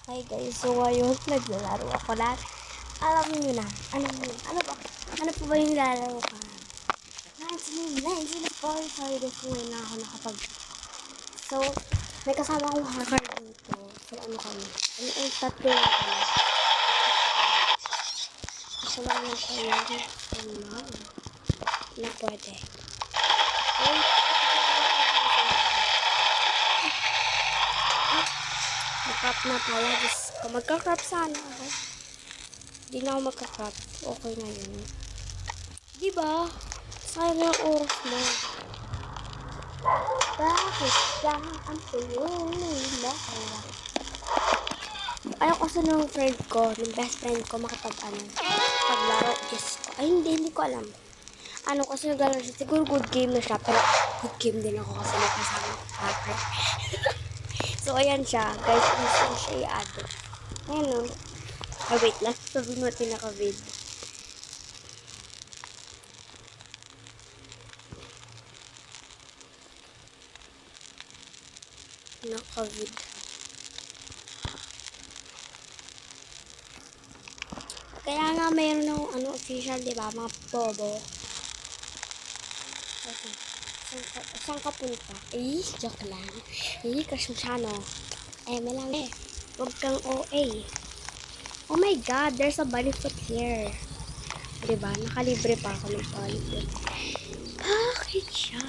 Hi guys, so ngayon naglalaro ako lahat. Alam niyo na, ano po ba yung lalaro ka? 1994, sorry guys kung ngayon na ako nakapag. So, may kasama akong hacker dito. So, ano kami? Tatlo lang kami. Isa lang lang kayo. Na pwede. Mag-crop na pala. Kung magka-crop sana ako. Hindi na ako magka-crop. Okay na yun. Diba? Sayang yung oras mo. Bakit lang ang tulong mo? Ayaw kasi nung friend ko, nung best friend ko, paglaro. Diyos ko. Ay, hindi ko alam. Ano kasi naglalaro siya. Siguro good game na siya. Pero good game din ako kasi nakasama hacker. So, ayan siya. Guys, gusto ko siya i-add. Ayan o. Oh, wait lang. Sabi mo tinaka-vid. Naka-vid. Kaya nga mayroon ng official, di ba? Mga bobo. Okay. Saan ka punta? Joke lang. Crush mo siya, no? May lang eh. Huwag kang OA. Oh my God, there's a bunny foot here. Diba? Nakalibre pa ako ng bunny foot. Bakit siya?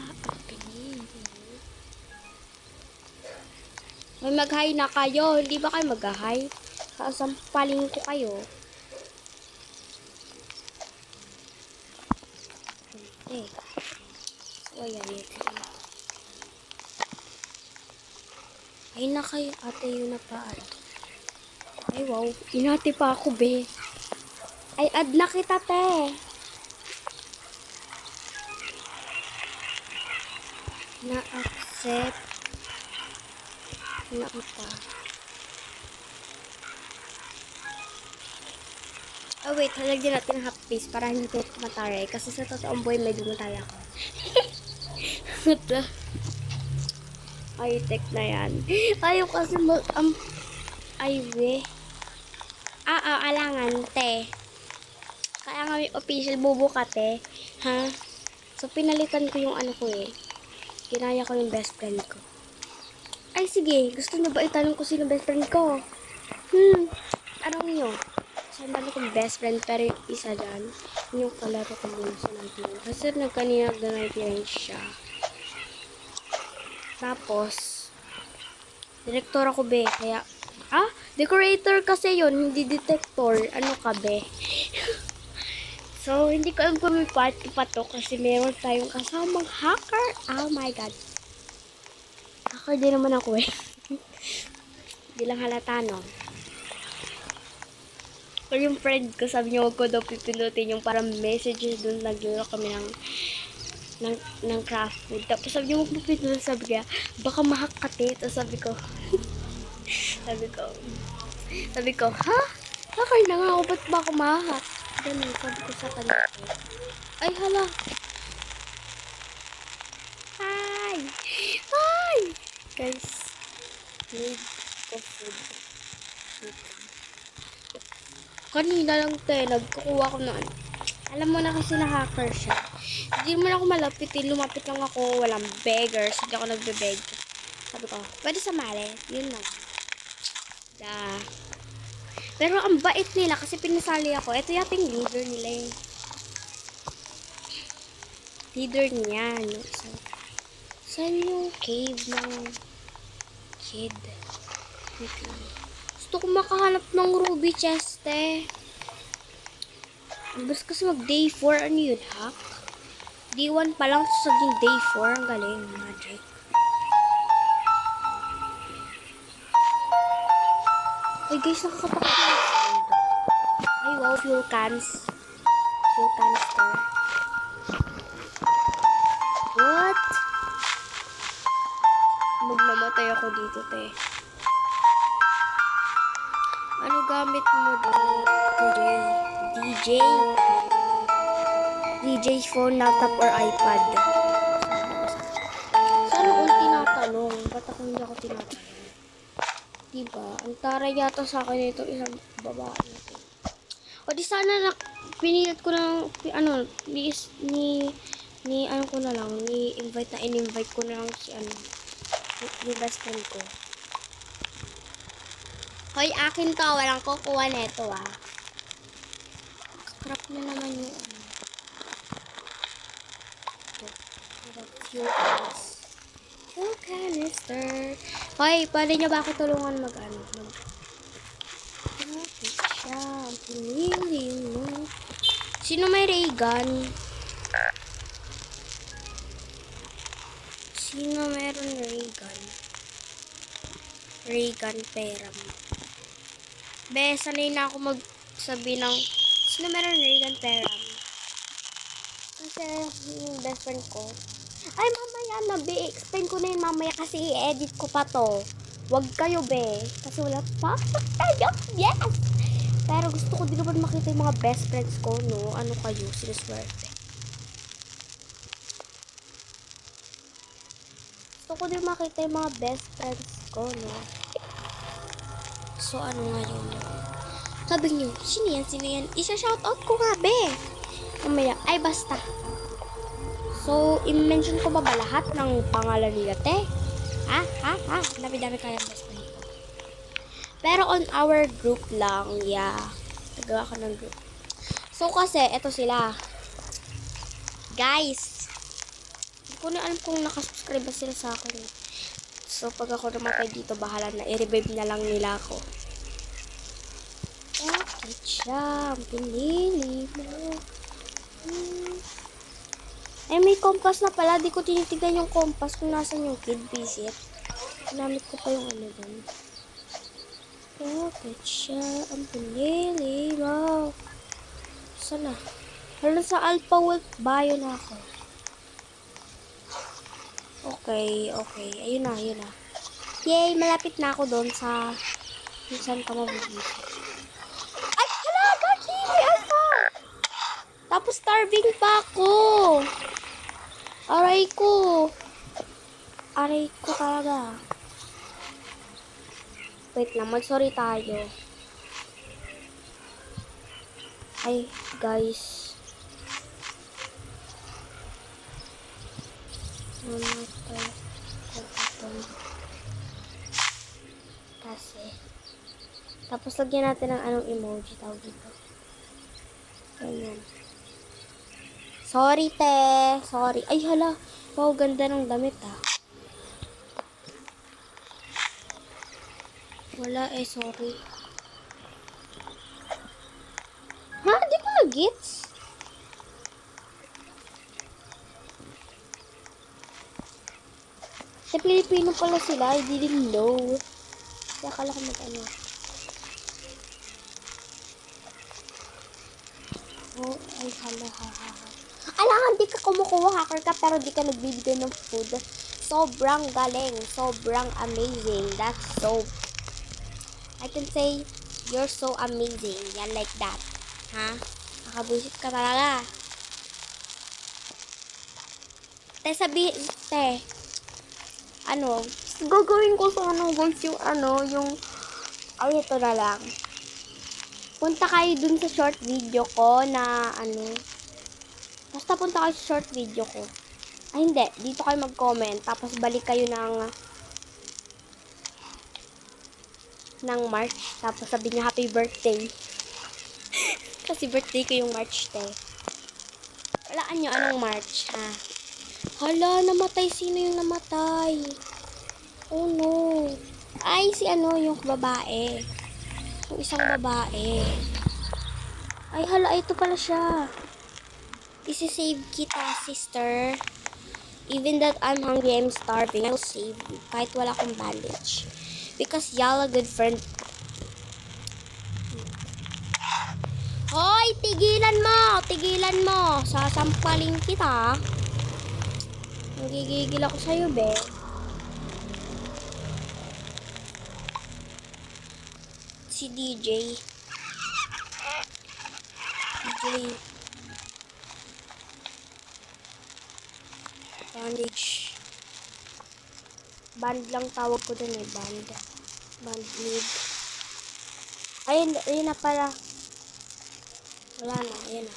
May mag-hi na kayo. Hindi ba kayo mag-hi? Sasampaling ko kayo. Okay. So, ayan. Ay na kayo. Ate, yun na pa. Ay, wow. Inati pa ako, be. Ay, add na kita, te. Na-accept. Na kita. Oh, wait. Halagyan natin ng half piece para hindi tayo mataray. Kasi sa totoong buhay, may dumatay ako. Ay, tek na yan. Ayaw kasi ay, we. Alangan, te. Kaya nga may official bubo ka, te. Ha? So, pinalitan ko yung ko eh. Kinaya ko yung best friend ko. Ay, sige. Gusto nyo ba itanong ko sino best friend ko? Tanong nyo. So, ang dami kong best friend, pero yung isa dyan, yung kalaro ko muna sa 99. Kasi nagkanina na 99 siya. Tapos, direktor ako, be. Kaya, decorator kasi yun, hindi detector. Ano ka, be? So, hindi ko alam kung may party pa to kasi meron tayong kasamang hacker. Oh my God. Hacker din naman ako eh. Hindi lang halata, no? Pero yung friend ko, sabi niya, huwag ko daw pipinutin yung parang messages doon. Naglaro kami ng craft food. Tapos sabi niya, huwag mo pinutin. Sabi niya, baka mahak ka, te. Tapos sabi ko, ha? Hacker na nga ako, ba't ba ako mahak? Ganun, sabi ko sa kanya. Ay, hala. Hi! Guys, need of food. Kanina lang nagkukuha ko na Alam mo na kasi na hacker siya. Hindi mo na ako malapitin. Lumapit lang ako. Walang beggars. Hindi ako nagbe-beg. Sabi ko, pwede sumali. Yun lang. Pero ang bait nila kasi pinasali ako. Ito yating leader nila eh. Leader niya. No? Saan yung cave ng kid? Gusto ko makahanap ng ruby chest eh. Basta kasi mag day 4. Ano yun, hack? Day 1 pa lang sa day 4. Ang galing. Magic. Ay guys, nakakatakot na yung sound. Ay wow, fuel cans. Fuel canister. What? Magnamatay ako dito, te. Ano gamit mo doon? DJ's phone, laptop, or iPad. Sana all tinatanong. Ba't ako hindi ako tinatanong? Diba? Ang Nagtara yata sa akin itong isang babae natin. O di sana na pinilit ko ng ano ko na lang, in-invite ko na lang si yung best friend ko. Hoy, akin to, walang kukuha neto Kakrap na naman yung fuel canister. Hoy, pwede nyo ba ako tulungan mag siya, pinili mo. Sino may ray gun? Sino meron ray gun? Ray gun pera mo. Be, sanay na ako magsabi ng sino meron ray gun pera mo. Kasi yung best friend ko. Ay, mamaya na, be. Explain ko na yun mamaya kasi i-edit ko pa to. Wag kayo, be. Kasi wala pa tayo. Yes! Pero gusto ko din naman makita yung mga best friends ko, no? Ano kayo? Sinuswerte. Gusto ko din makita yung mga best friends ko, no? So, ano ngayon? Sabi niyo, sino yan? Sino yan? Isa-shoutout ko nga, be. Mamaya. Ay, basta. So, i-mention ko ba lahat ng pangalan nila, te? Ha? Dami-dami kaya best friend ko. Pero on our group lang, yeah. Nagawa ko ng group. So, kasi, eto sila. Guys, hindi ko na alam kung nakasubscribe ba sila sa akin. So, pag ako namatay dito, bahala na. I-revive na lang nila ako. Bakit siya? Pinili mo. Eh, may compass na pala. Di ko tinitignan yung compass kung nasan yung kid visit. Ginamit ko pa yung ano dun. Bakit siya ang pinili mo? Sana? Hala, sa Alpha Wolf Bio na ako. Okay. Ayun na. Yay! Malapit na ako doon sa kung saan ka mabibili. Ay! Hala! Gagi! May Alpha! Tapos starving pa ako! Aray ko talaga. Wait lang, mag-sorry tayo. Ay, guys. Mamatay ko ito. Kasi. Tapos lagyan natin ng anong emoji tawag dito. Ganyan. Sorry, te. Sorry. Ay, hala. Wow, ganda ng damit, Wala sorry. Ha? Di ko na-gets. Sa Pilipino pala sila. I didn't know. Kaya akala ko mag-ano. Oh, ay hala. Alangan, di ka kumukuha. Hacker ka pero di ka nagbibigay ng food. Sobrang galing. Sobrang amazing. That's so... I can say, you're so amazing. Yan, like that. Ha? Nakabuisit ka talaga. Te, gagawin ko sa guys, ay, ito na lang. Punta kayo dun sa short video ko na, basta punta kayo sa short video ko. Ay, hindi. Dito kayo mag-comment, tapos balik kayo ng March, tapos sabi niya happy birthday. Kasi birthday ko yung March, te. Walaan nyo anong March, ha? Hala, namatay. Sino yung namatay? Oh, no. Ay, yung babae. Yung isang babae. Ay, hala, ito pala siya. Isi-save kita, sister. Even that I'm hungry, I'm starving, I will save you. Kahit wala akong bandage. Because y'all a good friend. Hoy, tigilan mo. Sasampalin kita. Nagigigil ako sa'yo, be. Si DJ. Bandage. Band lang tawag ko dun, band. Band lead. Ayun na pala. Wala na, ayun na.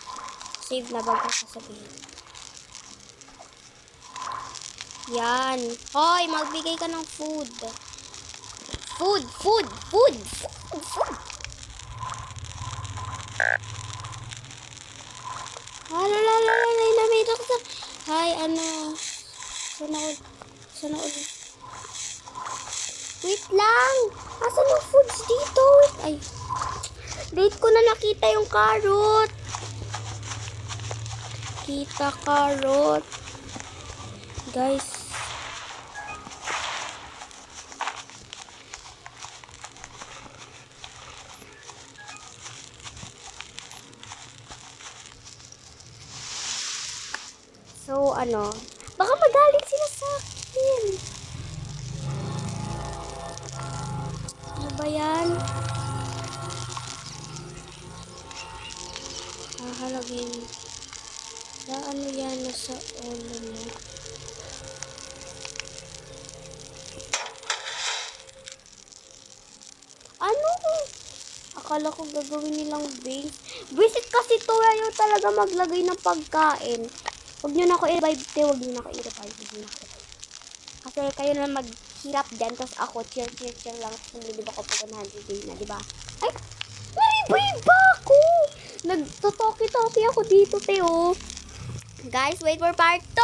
Save na bago sasabihin. Yan. Hoy, magbigay ka ng food. Food. Namay doktor. Hi, ano. Sana ulit. Wait lang. Asan yung foods dito? Ay. Late ko na nakita yung carrot. Kita carrot. Guys. So, ano. Baka magalit sila sa akin. Ano ba yan? Hahalagin. Na ano yan? Nasa ulo mo. Ano? Akala ko gagawin nilang base. Visit kasi to. Ayaw talaga maglagay ng pagkain. Huwag nyo na ako i-revive. Huwag nyo na ako i-revive. Kasi kayo na maghirap dyan. Tapos ako, chill lang. Hindi ba ako po 100 day na, diba? Ay! Na-revive ba ako? Nagtotoki-toki ako dito, Teo. Guys, wait for part 2!